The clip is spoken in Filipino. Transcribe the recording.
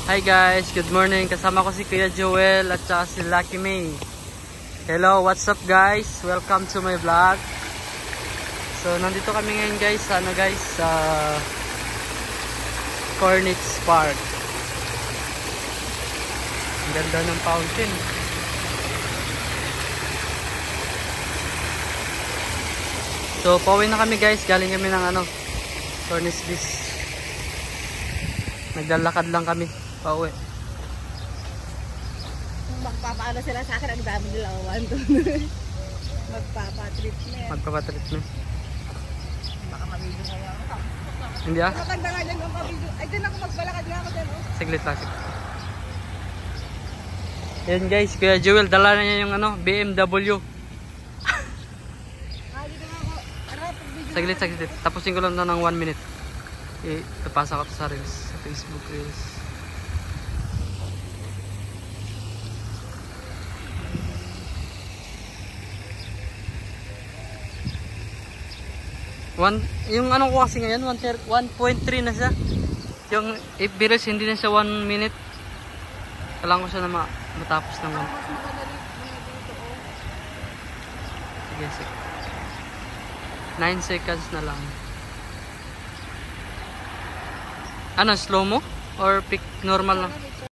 Hi guys, good morning. Kasama ko si Kuya Joel at saka si Lucky May. Hello, what's up guys? Welcome to my vlog. So, nandito kami ngayon guys, sa Cornets Park. Ang ganda ng fountain. So, pauwi na kami guys. Galing kami ng Cornets Beach. Naglalakad lang kami pauwi. Magpapaano sila sa akin, ang dami nila magpapatreatment. Magpapatreatment. Baka mabidyo kaya ako. Hindi ah? Maganda nga dyan ng pabidyo. Ay, dyan ako magbalakad nga ako dyan. Saglit lang. Yan guys, Kuya Joel, dala na niya yung BMW. Dito nga ako. Saglit. Tapusin ko lang na ng 1 minute. Tapasa ko sa Reels, sa Facebook Reels. Yung ko kasi ngayon, 1.3 na siya. Yung FB Reels, hindi na siya 1 minute. Kailangan ko siya na matapos ng 1. Sige. 9 seconds na lang. Slow mo? Or pick normal lang?